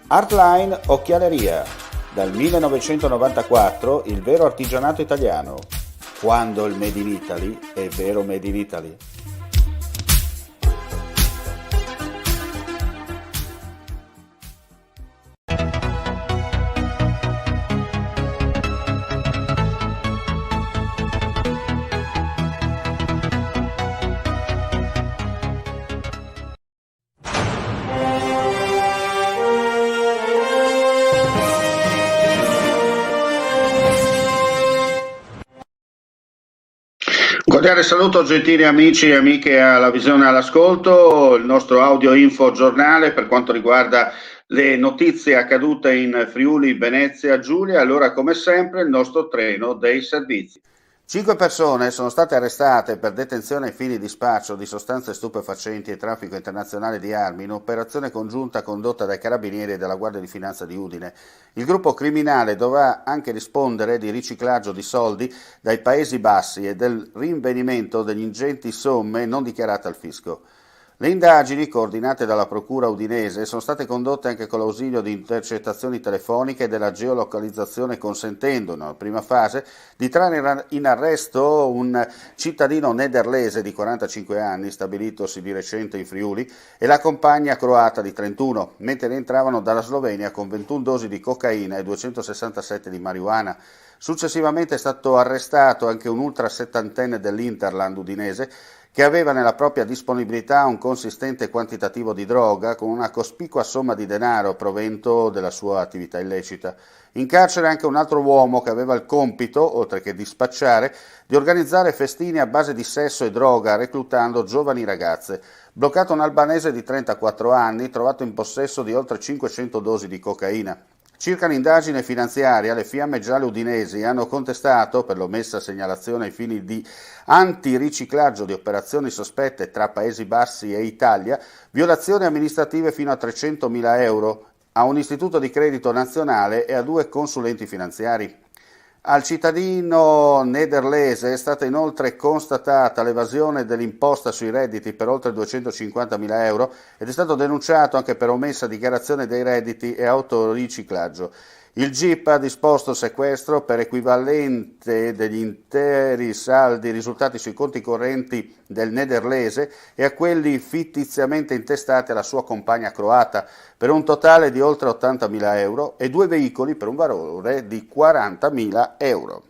Artline Occhialeria. Dal 1994 il vero artigianato italiano. Quando il Made in Italy è vero Made in Italy. Cordiale saluto gentili amici e amiche alla visione e all'ascolto, il nostro audio info giornale per quanto riguarda le notizie accadute in Friuli, Venezia, Giulia. Allora, come sempre, il nostro treno dei servizi. 5 persone sono state arrestate per detenzione ai fini di spaccio di sostanze stupefacenti e traffico internazionale di armi in operazione congiunta condotta dai carabinieri e dalla Guardia di Finanza di Udine. Il gruppo criminale dovrà anche rispondere di riciclaggio di soldi dai Paesi Bassi e del rinvenimento degli ingenti somme non dichiarate al fisco. Le indagini, coordinate dalla Procura udinese, sono state condotte anche con l'ausilio di intercettazioni telefoniche e della geolocalizzazione, consentendo, nella prima fase, di trarre in arresto un cittadino nederlese di 45 anni, stabilitosi di recente in Friuli, e la compagna croata di 31, mentre rientravano dalla Slovenia con 21 dosi di cocaina e 267 di marijuana. Successivamente è stato arrestato anche un ultra settantenne dell'Interland udinese, che aveva nella propria disponibilità un consistente quantitativo di droga con una cospicua somma di denaro provento della sua attività illecita. In carcere anche un altro uomo che aveva il compito, oltre che di spacciare, di organizzare festini a base di sesso e droga reclutando giovani ragazze. Bloccato un albanese di 34 anni, trovato in possesso di oltre 500 dosi di cocaina. Circa l'indagine finanziaria, le fiamme gialle udinesi hanno contestato, per l'omessa segnalazione ai fini di antiriciclaggio di operazioni sospette tra Paesi Bassi e Italia, violazioni amministrative fino a 300.000 euro a un istituto di credito nazionale e a 2 consulenti finanziari. Al cittadino nederlese è stata inoltre constatata l'evasione dell'imposta sui redditi per oltre 250.000 euro ed è stato denunciato anche per omessa dichiarazione dei redditi e autoriciclaggio. Il GIP ha disposto il sequestro per equivalente degli interi saldi risultati sui conti correnti del nederlese e a quelli fittiziamente intestati alla sua compagna croata, per un totale di oltre 80.000 euro e 2 veicoli per un valore di 40.000 euro.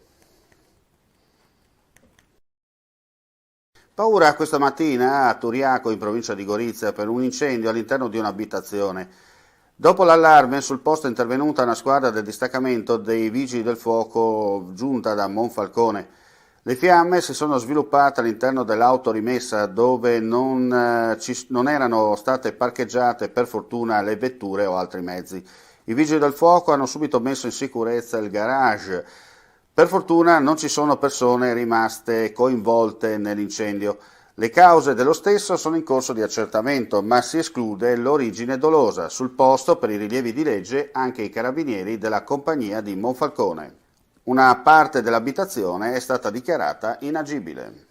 Paura questa mattina a Turiaco, in provincia di Gorizia, per un incendio all'interno di un'abitazione. Dopo l'allarme, sul posto è intervenuta una squadra del distaccamento dei Vigili del Fuoco giunta da Monfalcone. Le fiamme si sono sviluppate all'interno dell'auto rimessa dove non erano state parcheggiate per fortuna le vetture o altri mezzi. I Vigili del Fuoco hanno subito messo in sicurezza il garage. Per fortuna non ci sono persone rimaste coinvolte nell'incendio. Le cause dello stesso sono in corso di accertamento, ma si esclude l'origine dolosa. Sul posto, per i rilievi di legge, anche i carabinieri della compagnia di Monfalcone. Una parte dell'abitazione è stata dichiarata inagibile.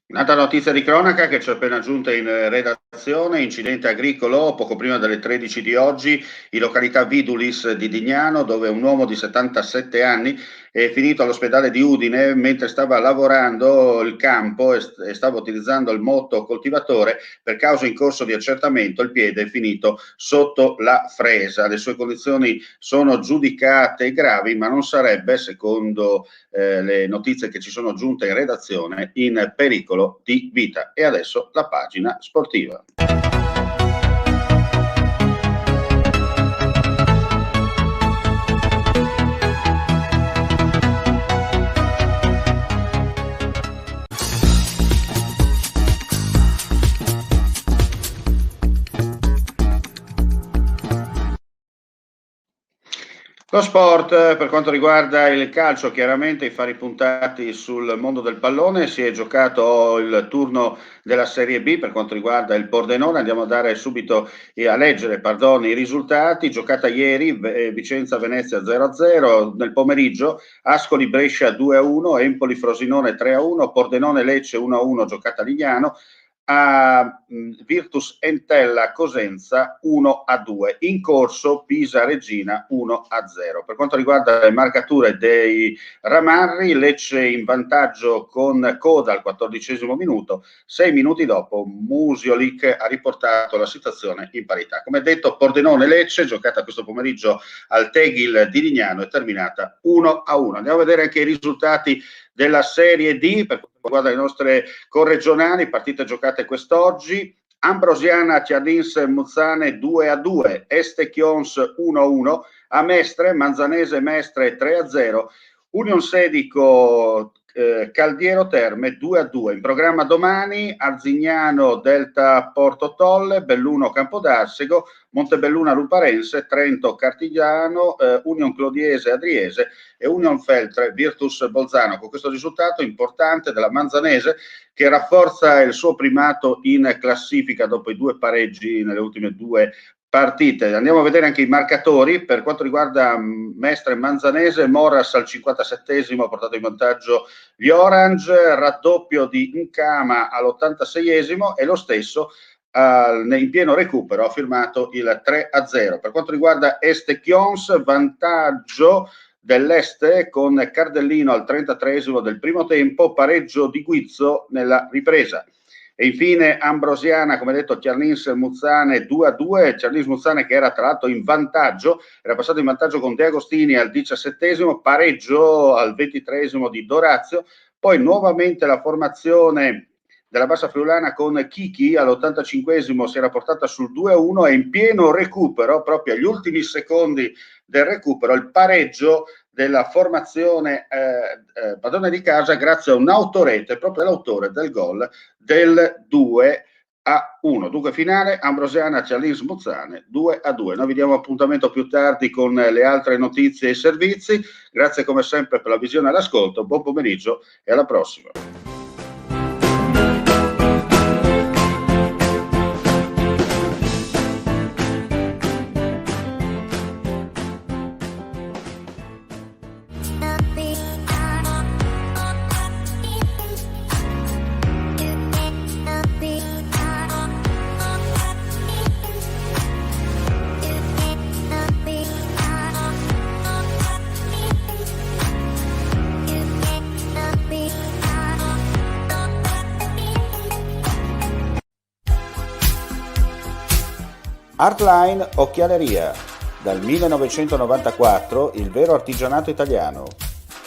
Un'altra notizia di cronaca che ci è appena giunta in redazione: incidente agricolo poco prima delle 13 di oggi in località Vidulis di Dignano, dove un uomo di 77 anni è finito all'ospedale di Udine mentre stava lavorando il campo e stava utilizzando il motocoltivatore. Per causa in corso di accertamento il piede è finito sotto la fresa. Le sue condizioni sono giudicate gravi, ma non sarebbe, secondo le notizie che ci sono giunte in redazione, in pericolo di vita. E adesso la pagina sportiva. Lo sport, per quanto riguarda il calcio, chiaramente i fari puntati sul mondo del pallone. Si è giocato il turno della Serie B per quanto riguarda il Pordenone. Andiamo a dare subito a leggere, i risultati. Giocata ieri, Vicenza-Venezia 0-0, nel pomeriggio Ascoli-Brescia 2-1, Empoli-Frosinone 3-1, Pordenone-Lecce 1-1, giocata a Lignano, a Virtus Entella Cosenza 1-2, in corso Pisa Regina 1-0. Per quanto riguarda le marcature dei Ramarri, Lecce in vantaggio con coda al 14° minuto, 6 minuti dopo Musiolic ha riportato la situazione in parità. Come detto, Pordenone-Lecce, giocata questo pomeriggio al Tegil di Lignano, è terminata 1-1. Andiamo a vedere anche i risultati della Serie D per quanto riguarda le nostre corregionali, partite giocate quest'oggi. Ambrosiana Ciadins Muzzane 2-2, Este Chions 1-1, a Mestre Manzanese Mestre 3-0, Union Sedico Caldiero Terme 2-2. In programma domani Arzignano Delta Porto Tolle, Belluno Campodarsego, Montebelluna Luparense, Trento Cartigiano, Union Clodiese Adriese e Union Feltre Virtus Bolzano. Con questo risultato importante della Manzanese, che rafforza il suo primato in classifica dopo i 2 pareggi nelle ultime 2 partite. Andiamo a vedere anche i marcatori. Per quanto riguarda Mestre e Manzanese, Moras al 57° ha portato in vantaggio gli Orange, raddoppio di Nkama all'86° e lo stesso in pieno recupero ha firmato il 3-0. Per quanto riguarda Este Chions, vantaggio dell'Este con Cardellino al 33° del primo tempo, pareggio di Guizzo nella ripresa. E infine Ambrosiana, come detto, Ciarnins Muzzane 2-2, Ciarnins Muzzane che era tra l'altro in vantaggio, era passato in vantaggio con De Agostini al 17°, pareggio al 23° di Dorazio, poi nuovamente la formazione della Bassa Friulana con Chichi all'85° si era portata sul 2-1 e in pieno recupero, proprio agli ultimi secondi del recupero, il pareggio della formazione padrone di casa grazie a un'autorete proprio dell'autore del gol del 2-1. Dunque finale Ambrosiana Cialins Muzzane 2-2. Noi vi diamo appuntamento più tardi con le altre notizie e servizi. Grazie come sempre per la visione e l'ascolto, buon pomeriggio e alla prossima. Artline Occhialeria, dal 1994 il vero artigianato italiano,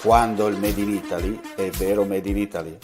quando il Made in Italy è vero Made in Italy.